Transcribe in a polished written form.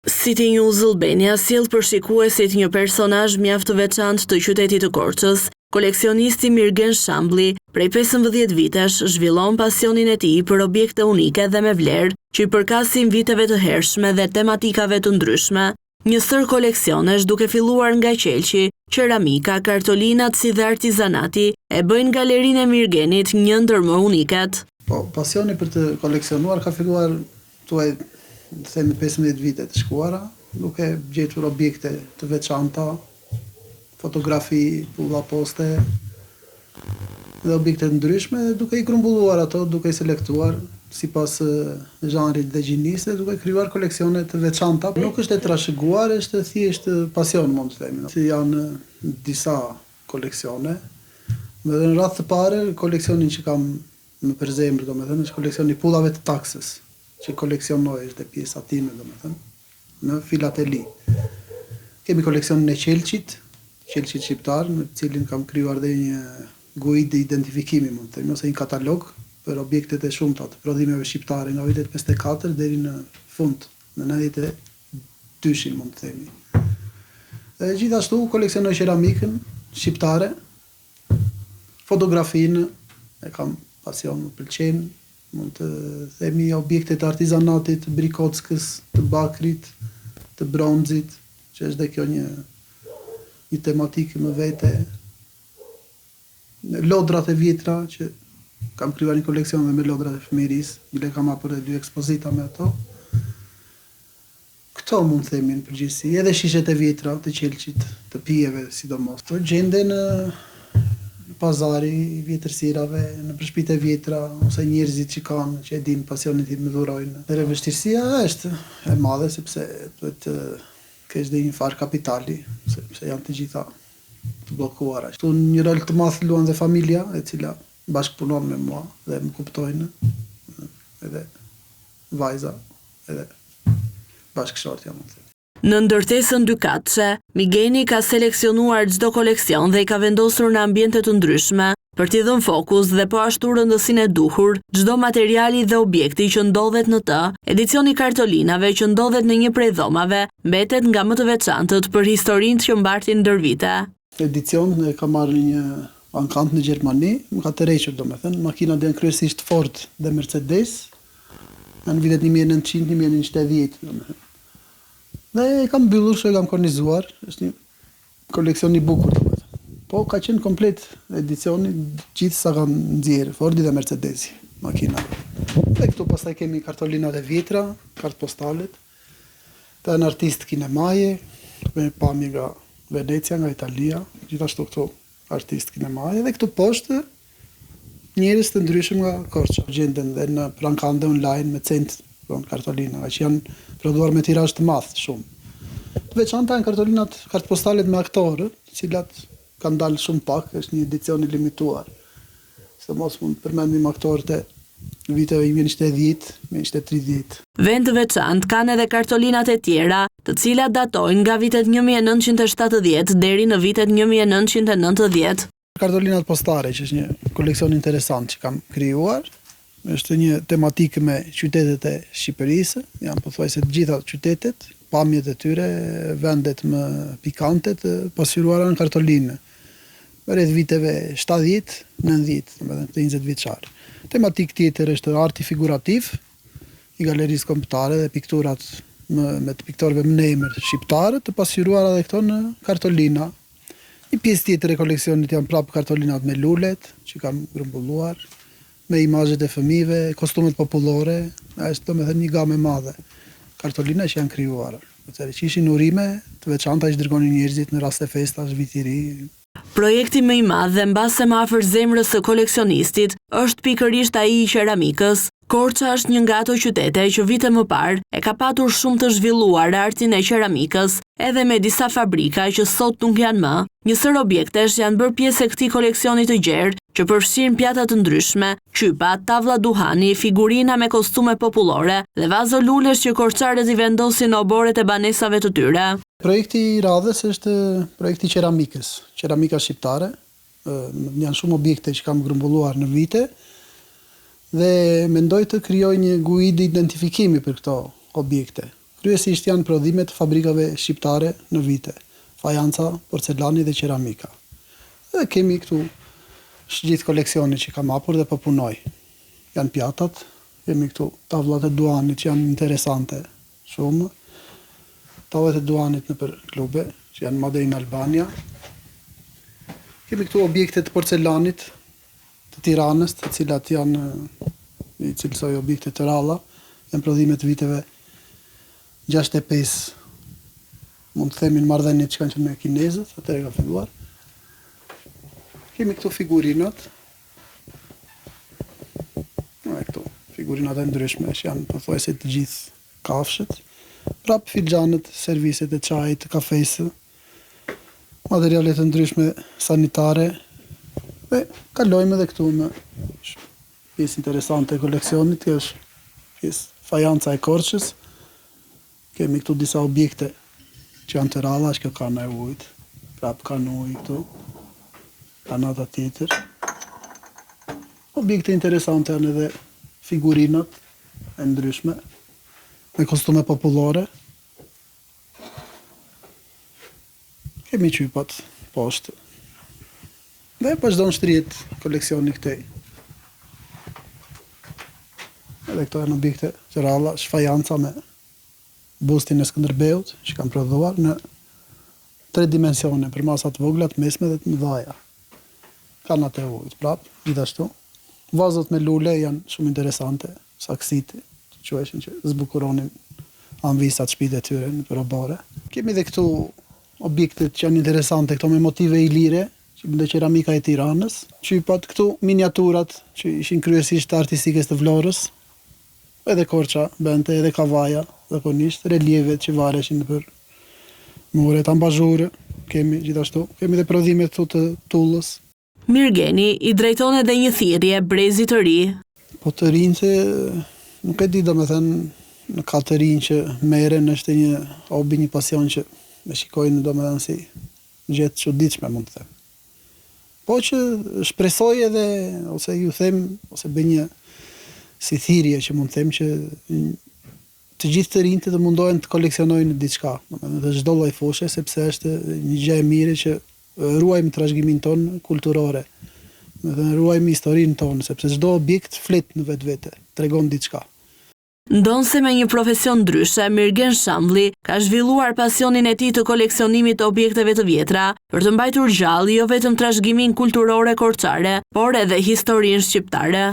City News Albania sjell për shikuesit një personazh mjaft të veçantë të qytetit të Korçës. Koleksionisti Mirgen Shambli, prej 15 vitesh, zhvillon pasionin e tij për objekte unike dhe me vlerë, që i përkasin viteve të hershme dhe tematikave të ndryshme. Një sër koleksionesh duke filluar nga qelqi, qeramika, kartolinat si dhe artizanati e bëjnë galerinë e Mirgenit një ndër më uniket. Po, pasioni për të koleksionuar ka filluar tuaj themi 15 vite të shkuara, duke gjetur objekte të veçanta, fotografi, pulla poste dhe objekte të ndryshme, duke i grumbulluar ato, duke i selektuar sipas zhanrit dhe gjinisë, duke krijuar koleksione të veçanta. Nuk është e trashëguar, është thjesht pasion, mund të themi. Si janë disa koleksione, dhe në radhë të parë, koleksionin që kam në përzemër, domethënë, është koleksioni pullave të taksës, që koleksionoj është dhe pjesa time, domethënë, në filateli. Kemi koleksionin e qelqit shqiptar, në cilin kam krijuar dhe një guide identifikimi, mund të themi, ose një katalog për objektet e shumta të prodhimeve shqiptare nga vitet 54 deri në fund, në 92-shin, mund të themi. Gjithashtu koleksionoj qeramikën shqiptare, fotografinë, e kam pasion, më pëlqen, mund të themi objekte të artizanatit, të Brikockës, të bakrit, të bronzit, që është dhe kjo një tematikë më vete. Lodrat e vjetra, që kam krijuar një koleksion dhe me lodrat e fëmijërisë, bile kam hapur 2 ekspozita me ato. Këto mund të themi në përgjithësi, edhe shishet e vjetra të qelqit, të pijeve sidomos. To gjenden në pazari i vjetërsirave, në përshpite vjetra, ose njerëzit që kanë, që e din pasionin tim më dhurojnë. Dhe vështirësia është e madhe, sepse duhet të kesh dhe një farë kapitali, sepse janë të gjitha të bllokuara. Këtu një rol të madh luan dhe familja, e cila bashkëpunon me mua dhe më kuptojnë, edhe vajza, edhe bashkëshortja, mund të themi. Në ndërtesën dykatëshe, Mirgeni ka seleksionuar çdo koleksion dhe i ka vendosur në ambiente të ndryshme, për t'i dhënë fokus dhe po ashtu rëndësinë e duhur çdo materiali dhe objekti që ndodhet në të. Edicioni kartolinave që ndodhet në një prej dhomave mbetet nga më të veçantët për historinë që mbartin ndër vite. Edicion e ka marrë një ankant në Gjermani, më ka tërhequr domethënë, makinat janë kryesisht Ford dhe Mercedes, në vitet 1900-1910 domethënë. Dhe e kam mbyllur, e kam kornizuar, është një koleksion i bukur domethënë. Po ka qenë komplet edicioni, gjithë sa kanë nxjerrë, Fordi dhe Mercedesi, makina. Dhe këtu pastaj kemi kartolinat e vjetra, kartë postalet, të janë artist kinemaje, me pamje nga Venecia, nga Italia, gjithashtu këtu artist kinemaje, dhe këtu poshtë njerëz të ndryshëm nga Korça. Gjenden dhe në prankande online me cent kartolina, që janë prodhuar me tirazh të madh shumë. Të veçanta janë kartolinat, kartë postalet me aktorë, të cilat kanë dalë shumë pak, është një edicion i limituar. Sidomos mund të përmendim aktorët e viteve 1910, 1930. Vend të veçantë kanë edhe kartolinat e tjera, të cilat datojnë nga vitet 1970 deri në vitet 1990. Kartolinat postare, që është një koleksion interesant që kam krijuar, është një tematikë me qytetet e Shqipërisë, janë pothuajse të gjitha qytetet, pamjet e tyre, vendet më pikante të pasqyruara në kartolinë. Rreth viteve 70, 90, domethënë të 20 vjeçar. Tematik tjetër është arti figurativ i galerisë kombëtare dhe pikturat me të piktorëve më në emër shqiptare, të pasqyruara edhe këto në kartolina. Një pjesë tjetër e koleksionit janë prapë kartolinat me lulet, që kam grumbulluar, me imazhet e fëmijëve, kostumet popullore, është domethënë një gamë e madhe kartolina që janë krijuara. Që ishin urime të veçanta që dërgonin njerëzit në raste festash, vit i ri. Projekti më i madh dhe mbase më afër zemrës së koleksionistit është pikërisht ai i qeramikës. Korça është një nga ato qytete që vite më parë e ka patur shumë të zhvilluar artin e qeramikës, edhe me disa fabrika që sot nuk janë më. Një sër objektesh janë bërë pjesë e këtij koleksioni të gjerë, që përfshin pjata të ndryshme, qypa, tavlla duhani, figurina me kostume popullore dhe vazo lulesh që korçarët i vendosin në oboret e banesave të tyre. Projekti i radhës është projekti qeramikës, qeramika shqiptare. Janë shumë objekte që kam grumbulluar në vite, dhe mendoj të krijoj një guide identifikimi për këto objekte. Kryesisht janë prodhime të fabrikave shqiptare në vite, fajanca, porcelani dhe qeramika. Dhe kemi këtu gjithë koleksioni që kam hapur dhe po punoj. Janë pjatat, kemi këtu tavllat e duanit që janë interesante shumë, tavlat e duanit në për klube, që janë Made in Albania. Kemi këtu objekte të porcelanit të Tiranës, të cilat janë, i cilësoj objekte të ralla, janë prodhime të viteve 65, mund të themin marrëdhëniet që kanë qenë me kinezët, atëherë ka filluar. Kemi këtu figurinat. Këtu figurinat e ndryshme që janë pothuajse të gjithë kafshët. Prap filxhanët, serviset e çajit, të kafesë, materiale të ndryshme sanitare. Dhe kalojmë edhe këtu në pjesë interesante e koleksionit, që është pjesë fajanca e Korçës. Kemi këtu disa objekte që janë të ralla, është kjo kana e ujit, prap kanë ujë këtu, kanata tjetër. Objekte interesante janë edhe figurinat e ndryshme, me kostume popullore. Kemi qypat poshtë. Dhe vazhdon shtrihet koleksioni këtej. Edhe këto janë objekte të ralla, fajanca me bustin e Skënderbeut, që kanë prodhuar në 3 dimensione, për masa të vogla, të mesme dhe të mëdha. Kanat e ujit, prap, gjithashtu. Vazot me lule janë shumë interesante, saksit, që zbukuronin anvisat shtëpitë e tyre në përobore. Kemi dhe këtu objektet që janë interesante, këto me motive ilire, që në qeramika e Tiranës. Qypat këtu miniaturat që ishin kryesisht të artistikës të Vlorës, edhe Korça bente, edhe Kavaja, zakonisht, relievet që vareshin për muret, ambazhure, kemi gjithashtu. Kemi dhe prodhime të Tullës. Mirgeni i drejton edhe një thirrje brezit të ri. Po të rinjtë, nuk e di domethënë, në ka të rinj që merren, është një hobi, një pasion që me shikojnë domethënë si gjë të çuditshme, mund të them. Po që shpresoj edhe, ose ju them, ose bëj një si thirrje që mund të them që të gjithë të rinjtë të mundohen të koleksionojnë diçka, domethënë çdo lloj fushe, sepse është një gjë e mirë që ruajmë trashëgiminë tonë kulturore. Domethënë ruajmë historinë tonë, sepse çdo objekt flet në vetvete, tregon diçka. Ndonse me një profesion ndryshe, Mirgen Shamvli ka zhvilluar pasionin e tij të koleksionimit të objekteve të vjetra për të mbajtur gjallë jo vetëm trashëgiminë kulturore korçare, por edhe historinë shqiptare.